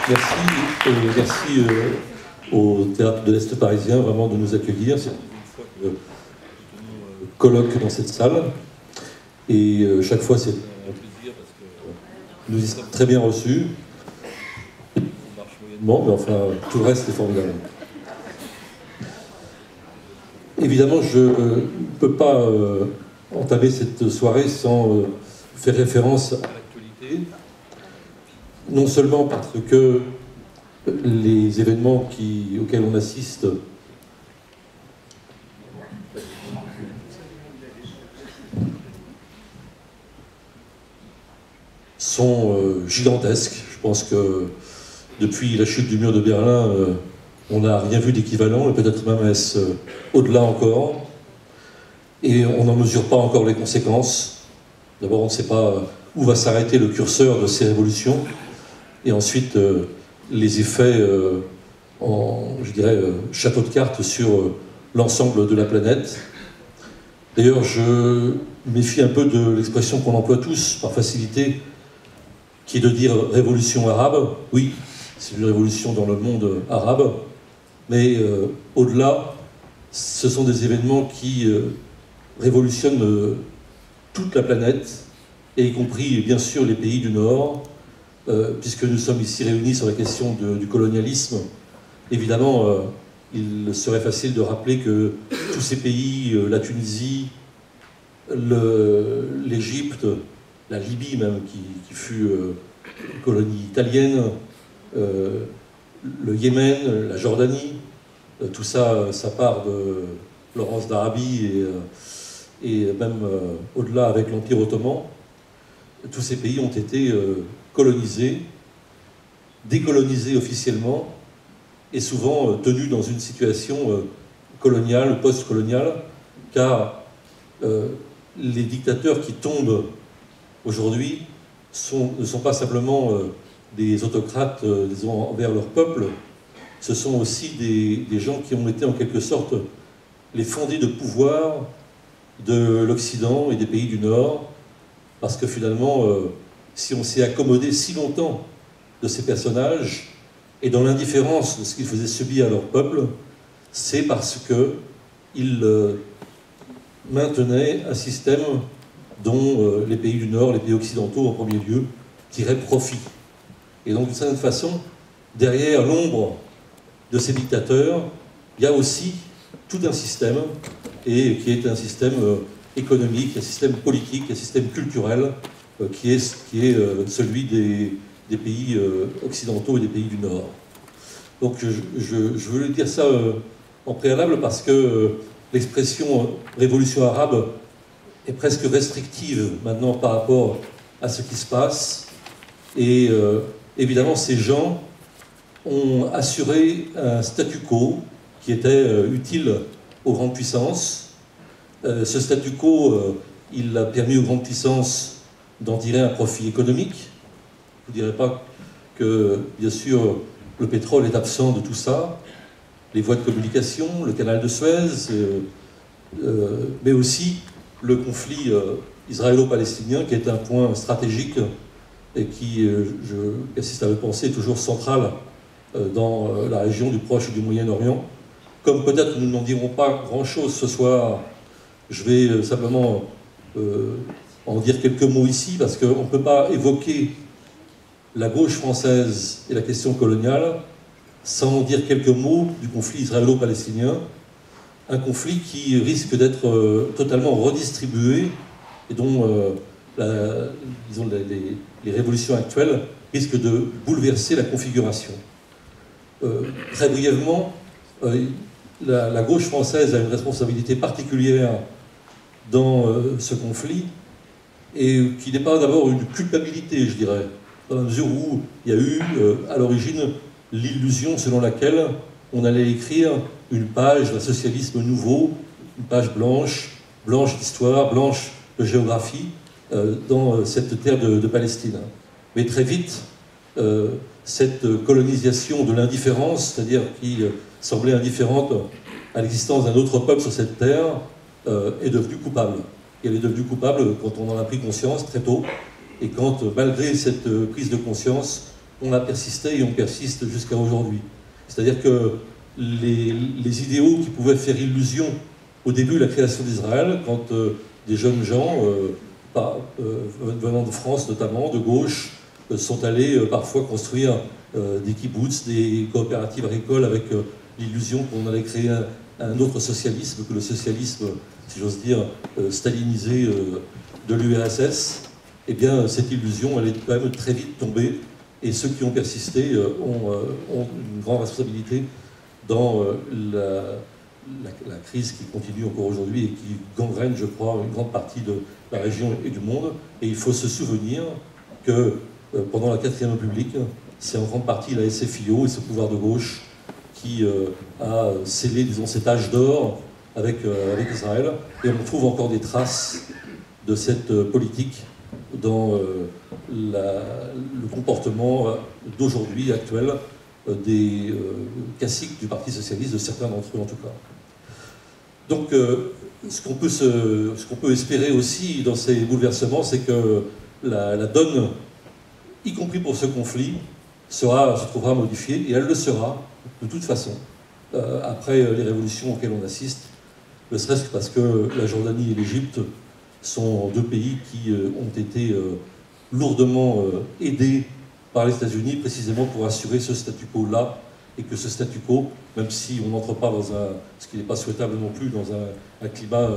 Merci, merci au Théâtre de l'Est parisien vraiment de nous accueillir. C'est une fois que nous colloque dans cette salle. Et chaque fois, c'est un plaisir parce que nous y sommes très bien reçus. On marche moyennement, mais enfin, tout le reste est formidable. Évidemment, je ne peux pas entamer cette soirée sans faire référence à l'actualité. Non seulement parce que les événements auxquels on assiste sont gigantesques. Je pense que depuis la chute du mur de Berlin, on n'a rien vu d'équivalent, et peut-être même est-ce au-delà encore. Et on n'en mesure pas encore les conséquences. D'abord, on ne sait pas où va s'arrêter le curseur de ces révolutions. Et ensuite, les effets je dirais, château de cartes sur l'ensemble de la planète. D'ailleurs, je méfie un peu de l'expression qu'on emploie tous, par facilité, qui est de dire révolution arabe. Oui, c'est une révolution dans le monde arabe, mais au-delà, ce sont des événements qui révolutionnent toute la planète, et y compris, bien sûr, les pays du Nord, puisque nous sommes ici réunis sur la question du colonialisme. Évidemment, il serait facile de rappeler que tous ces pays, la Tunisie, l'Égypte, la Libye même, qui fut colonie italienne, le Yémen, la Jordanie, tout ça, ça part de Laurence d'Arabie et même au-delà avec l'Empire ottoman. Tous ces pays ont été colonisés, décolonisés officiellement, et souvent tenus dans une situation coloniale ou post-coloniale, car les dictateurs qui tombent aujourd'hui ne sont pas simplement des autocrates disons, envers leur peuple, ce sont aussi des gens qui ont été en quelque sorte les fondés de pouvoir de l'Occident et des pays du Nord, parce que finalement, si on s'est accommodé si longtemps de ces personnages, et dans l'indifférence de ce qu'ils faisaient subir à leur peuple, c'est parce qu'ils maintenaient un système dont les pays du Nord, les pays occidentaux en premier lieu, tiraient profit. Et donc d'une certaine façon, derrière l'ombre de ces dictateurs, il y a aussi tout un système, et qui est un système économique, un système politique, un système culturel, qui est celui des pays occidentaux et des pays du Nord. Donc je voulais dire ça en préalable parce que l'expression révolution arabe est presque restrictive maintenant par rapport à ce qui se passe. Et évidemment, ces gens ont assuré un statu quo qui était utile aux grandes puissances. Ce statu quo, il a permis aux grandes puissances d'en tirer un profit économique. Je ne dirais pas que, bien sûr, le pétrole est absent de tout ça, les voies de communication, le canal de Suez, mais aussi le conflit israélo-palestinien, qui est un point stratégique et qui, je persiste à le penser, est toujours central dans la région du Proche et du Moyen-Orient. Comme peut-être nous n'en dirons pas grand-chose ce soir, je vais simplement en dire quelques mots ici, parce qu'on ne peut pas évoquer la gauche française et la question coloniale sans dire quelques mots du conflit israélo-palestinien, un conflit qui risque d'être totalement redistribué et dont disons, les révolutions actuelles risquent de bouleverser la configuration. Très brièvement, la gauche française a une responsabilité particulière dans ce conflit, et qui n'est pas d'abord une culpabilité, je dirais, dans la mesure où il y a eu à l'origine l'illusion selon laquelle on allait écrire une page d'un socialisme nouveau, une page blanche d'histoire, blanche de géographie, dans cette terre de Palestine. Mais très vite, cette colonisation de l'indifférence, c'est-à-dire qui semblait indifférente à l'existence d'un autre peuple sur cette terre, est devenue coupable. Et elle est devenue coupable quand on en a pris conscience très tôt, et quand, malgré cette prise de conscience, on a persisté et on persiste jusqu'à aujourd'hui. C'est-à-dire que les idéaux qui pouvaient faire illusion au début de la création d'Israël, quand des jeunes gens, venant de France notamment, de gauche, sont allés parfois construire des kibbutz, des coopératives agricoles avec l'illusion qu'on allait créer un autre socialisme que le socialisme, si j'ose dire, stalinisé de l'URSS, eh bien cette illusion, elle est quand même très vite tombée, et ceux qui ont persisté ont une grande responsabilité dans la crise qui continue encore aujourd'hui et qui gangrène, je crois, une grande partie de la région et du monde. Et il faut se souvenir que pendant la 4e République, c'est en grande partie la SFIO et ce pouvoir de gauche qui a scellé, disons, cet âge d'or avec Israël. Et on trouve encore des traces de cette politique dans le comportement d'aujourd'hui, actuel, des caciques du Parti socialiste, de certains d'entre eux en tout cas. Donc, ce qu'on peut espérer aussi dans ces bouleversements, c'est que la donne, y compris pour ce conflit, se trouvera modifiée, et elle le sera, de toute façon, après les révolutions auxquelles on assiste, ne serait-ce que parce que la Jordanie et l'Égypte sont deux pays qui ont été lourdement aidés par les États-Unis, précisément pour assurer ce statu quo-là, et que ce statu quo, même si on n'entre pas dans ce qui n'est pas souhaitable non plus, dans un climat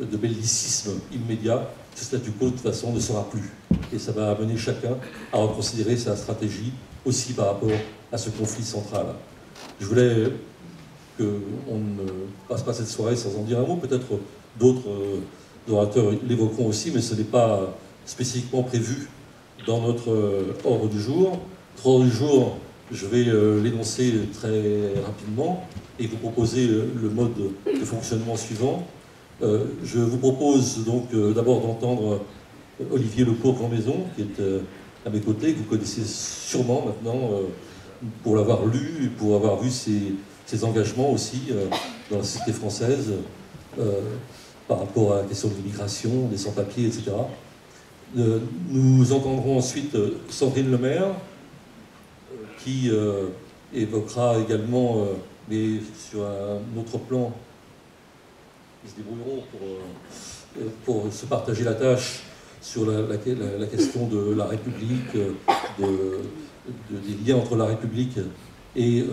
de bellicisme immédiat, ce statu quo, de toute façon, ne sera plus. Et ça va amener chacun à reconsidérer sa stratégie, aussi par rapport à ce conflit central. Je voulais qu'on ne passe pas cette soirée sans en dire un mot, peut-être d'autres orateurs l'évoqueront aussi, mais ce n'est pas spécifiquement prévu dans notre ordre du jour. Notre ordre du jour, je vais l'énoncer très rapidement et vous proposer le mode de fonctionnement suivant. Je vous propose donc d'abord d'entendre Olivier Lecourt-Grandmaison, qui est à mes côtés, que vous connaissez sûrement maintenant pour l'avoir lu, pour avoir vu ses engagements aussi dans la société française par rapport à la question de l'immigration, des sans-papiers, etc. Nous entendrons ensuite Sandrine Lemaire, qui évoquera également, mais sur un autre plan, ils se débrouilleront pour se partager la tâche sur la question de la République, des liens entre la République et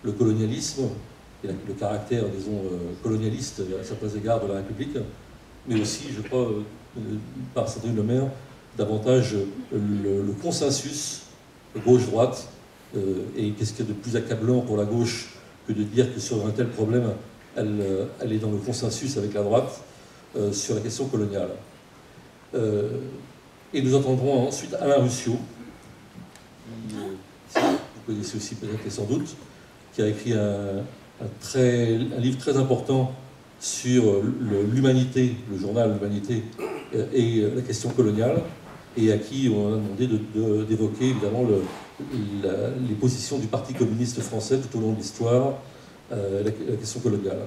le colonialisme, et le caractère, disons, colonialiste à certains égards de la République, mais aussi, je crois, par Sandrine Lemaire, davantage le consensus gauche-droite, et qu'est-ce qu'il y a de plus accablant pour la gauche que de dire que sur un tel problème, elle est dans le consensus avec la droite sur la question coloniale. Et nous entendrons ensuite Alain Ruscio, qui, vous connaissez aussi peut-être et sans doute, qui a écrit un livre très important sur l'humanité, le journal L'Humanité, et la question coloniale, et à qui on a demandé d'évoquer évidemment les positions du Parti communiste français tout au long de l'histoire, la question coloniale.